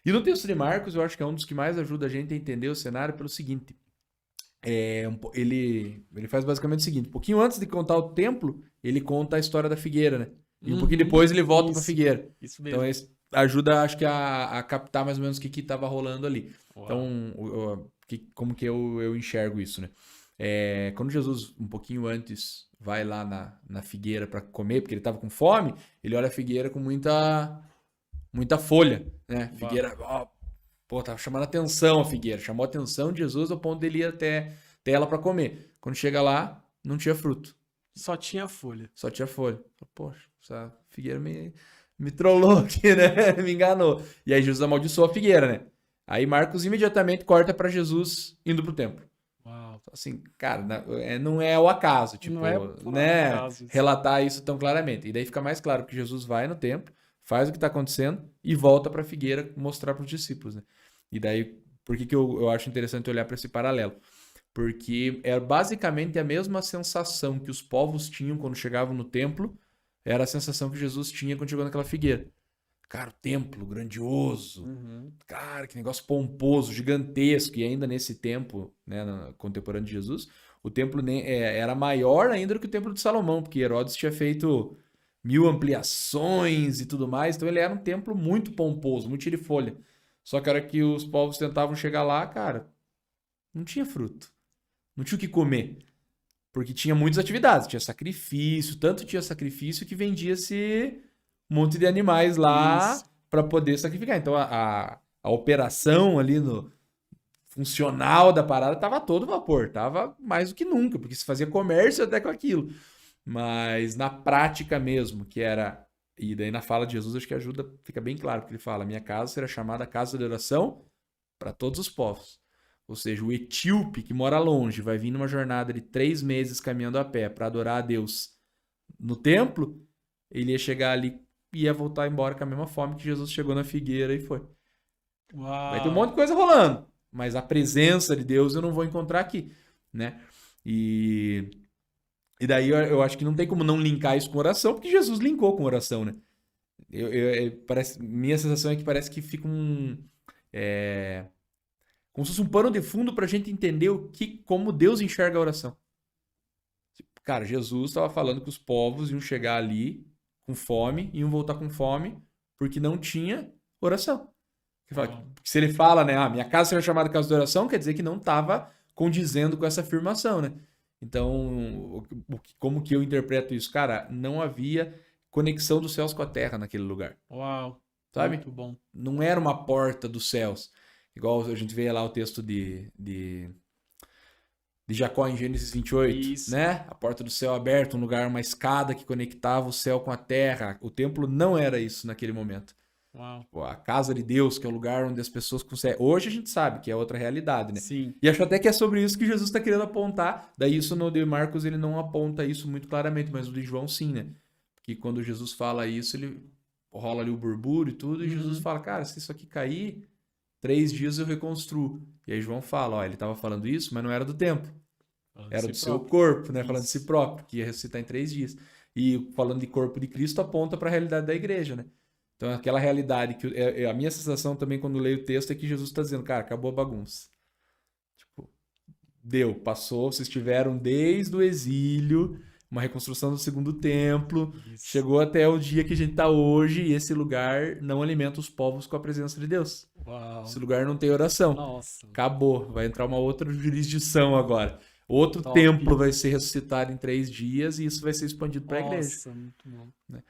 E no texto de Marcos, eu acho que é um dos que mais ajuda a gente a entender o cenário pelo seguinte. Ele faz basicamente o seguinte: um pouquinho antes de contar o templo, ele conta a história da figueira, né? E um pouquinho Uhum, depois ele volta pra isso, figueira. isso Então mesmo. isso ajuda, acho que, a captar mais ou menos o que estava rolando ali. Uau. Então, como que eu enxergo isso, né? Quando Jesus, um pouquinho antes, vai lá na figueira para comer, porque ele estava com fome, ele olha a figueira com muita folha, né? Uau. Figueira, ó, pô, tava chamando atenção a figueira, chamou a atenção de Jesus ao ponto dele ir até ela para comer. Quando chega lá, não tinha fruto, Só tinha folha. só tinha folha. Poxa, essa figueira me trollou aqui, né? Me enganou. E aí Jesus amaldiçoou a figueira, né? Aí Marcos imediatamente corta para Jesus indo pro templo. Uau. Assim, cara, não é o acaso, Não é tipo, por né? acaso isso. Relatar isso tão claramente. E daí fica mais claro que Jesus vai no templo, faz o que está acontecendo e volta para a figueira mostrar para os discípulos, né? E daí, por que eu acho interessante olhar para esse paralelo? Porque é basicamente a mesma sensação que os povos tinham quando chegavam no templo, era a sensação que Jesus tinha quando chegou naquela figueira. Cara, o templo grandioso, Uhum. cara, que negócio pomposo, gigantesco, e ainda nesse tempo, né, contemporâneo de Jesus, o templo era maior ainda do que o templo de Salomão, porque Herodes tinha feito 1000 ampliações e tudo mais, então ele era um templo muito pomposo, muito cheio de folha. Só que a hora que os povos tentavam chegar lá, cara, não tinha fruto, não tinha o que comer, porque tinha muitas atividades, tinha sacrifício, tanto tinha sacrifício que vendia-se um monte de animais lá Isso. para poder sacrificar. Então a operação ali no funcional da parada tava a todo vapor, tava mais do que nunca, porque se fazia comércio até com aquilo. Mas na prática mesmo, que era. E daí na fala de Jesus, acho que ajuda, fica bem claro, porque ele fala: minha casa será chamada casa de oração para todos os povos. Ou seja, o etíope que mora longe vai vir numa jornada de 3 meses caminhando a pé para adorar a Deus no templo, ele ia chegar ali e ia voltar embora com a mesma fome que Jesus chegou na figueira e foi. Vai ter um Uau. monte de coisa rolando, mas a presença de Deus eu não vou encontrar aqui, né? E, e daí eu acho que não tem como não linkar isso com oração, porque Jesus linkou com oração, né? Minha sensação é que parece que fica é, como se fosse um pano de fundo para a gente entender como Deus enxerga a oração. Cara, Jesus estava falando que os povos iam chegar ali com fome, iam voltar com fome, porque não tinha oração. Uau. Se ele fala, né, minha casa será chamada casa de oração, quer dizer que não estava condizendo com essa afirmação, né? Então, como que eu interpreto isso? Cara, não havia conexão dos céus com a terra naquele lugar, Uau. sabe? Muito bom. Não era uma porta dos céus. Igual a gente vê lá o texto de Jacó em Gênesis 28, Isso. né? A porta do céu aberta, um lugar, uma escada que conectava o céu com a terra. O templo não era isso naquele momento. Uau. Tipo, a casa de Deus, que é o lugar onde as pessoas conseguem. Hoje a gente sabe que é outra realidade, né? Sim. E acho até que é sobre isso que Jesus está querendo apontar. Daí isso no de Marcos ele não aponta isso muito claramente, mas o de João sim, né? Porque quando Jesus fala isso, ele rola ali o burburo e tudo, e Jesus Uhum. fala, cara, se isso aqui cair, 3 dias eu reconstruo. E aí João fala, ó, ele estava falando isso, mas não era do templo. Falando de Era si do seu próprio. corpo, né? Falando de si Isso. próprio, que ia ressuscitar em 3 dias. E falando de corpo de Cristo, aponta para a realidade da igreja, né? Então, aquela realidade que a minha sensação também quando leio o texto é que Jesus está dizendo, cara, acabou a bagunça. Tipo, deu, passou, vocês tiveram desde o exílio, uma reconstrução do segundo templo, Isso. chegou até o dia que a gente está hoje e esse lugar não alimenta os povos com a presença de Deus. Uau. Esse lugar não tem oração. Nossa. Acabou. Vai entrar uma outra jurisdição agora. Outro Top. templo vai ser ressuscitado em 3 dias e isso vai ser expandido para a igreja. Nossa, muito bom. Né?